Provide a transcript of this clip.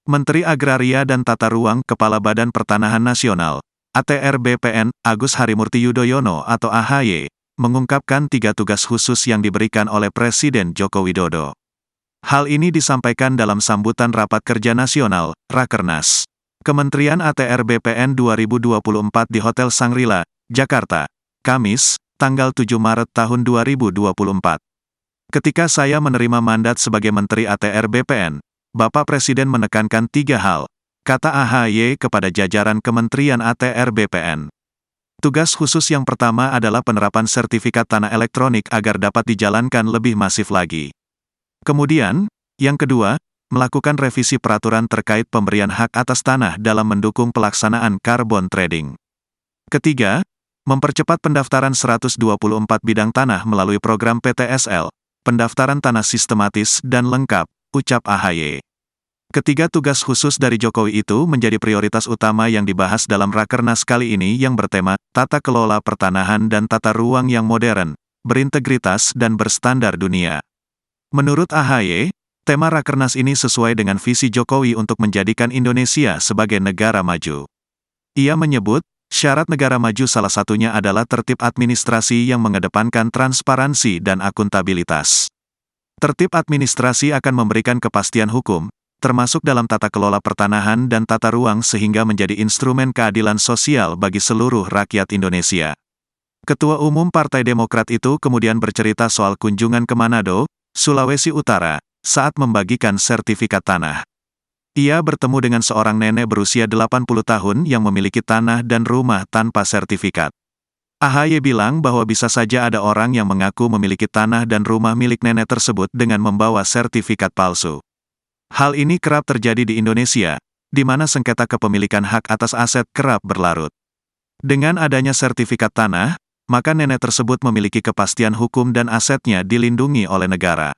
Menteri Agraria dan Tata Ruang Kepala Badan Pertanahan Nasional, ATR BPN, Agus Harimurti Yudhoyono atau AHY, mengungkapkan 3 tugas khusus yang diberikan oleh Presiden Joko Widodo. Hal ini disampaikan dalam sambutan Rapat Kerja Nasional, Rakernas, Kementerian ATR BPN 2024 di Hotel Shangri-La, Jakarta, Kamis, tanggal 7 Maret tahun 2024. Ketika saya menerima mandat sebagai Menteri ATR BPN, Bapak Presiden menekankan 3 hal, kata AHY kepada jajaran Kementerian ATR BPN. Tugas khusus yang pertama adalah penerapan sertifikat tanah elektronik agar dapat dijalankan lebih masif lagi. Kemudian, yang kedua, melakukan revisi peraturan terkait pemberian hak atas tanah dalam mendukung pelaksanaan carbon trading. Ketiga, mempercepat pendaftaran 124 bidang tanah melalui program PTSL, pendaftaran tanah sistematis dan lengkap, ucap AHY. Ketiga tugas khusus dari Jokowi itu menjadi prioritas utama yang dibahas dalam Rakernas kali ini yang bertema, Tata Kelola Pertanahan dan Tata Ruang yang Modern, Berintegritas dan Berstandar Dunia. Menurut AHY, tema Rakernas ini sesuai dengan visi Jokowi untuk menjadikan Indonesia sebagai negara maju. Ia menyebut, syarat negara maju salah satunya adalah tertib administrasi yang mengedepankan transparansi dan akuntabilitas. Tertib administrasi akan memberikan kepastian hukum, termasuk dalam tata kelola pertanahan dan tata ruang sehingga menjadi instrumen keadilan sosial bagi seluruh rakyat Indonesia. Ketua Umum Partai Demokrat itu kemudian bercerita soal kunjungan ke Manado, Sulawesi Utara, saat membagikan sertifikat tanah. Ia bertemu dengan seorang nenek berusia 80 tahun yang memiliki tanah dan rumah tanpa sertifikat. AHY bilang bahwa bisa saja ada orang yang mengaku memiliki tanah dan rumah milik nenek tersebut dengan membawa sertifikat palsu. Hal ini kerap terjadi di Indonesia, di mana sengketa kepemilikan hak atas aset kerap berlarut. Dengan adanya sertifikat tanah, maka nenek tersebut memiliki kepastian hukum dan asetnya dilindungi oleh negara.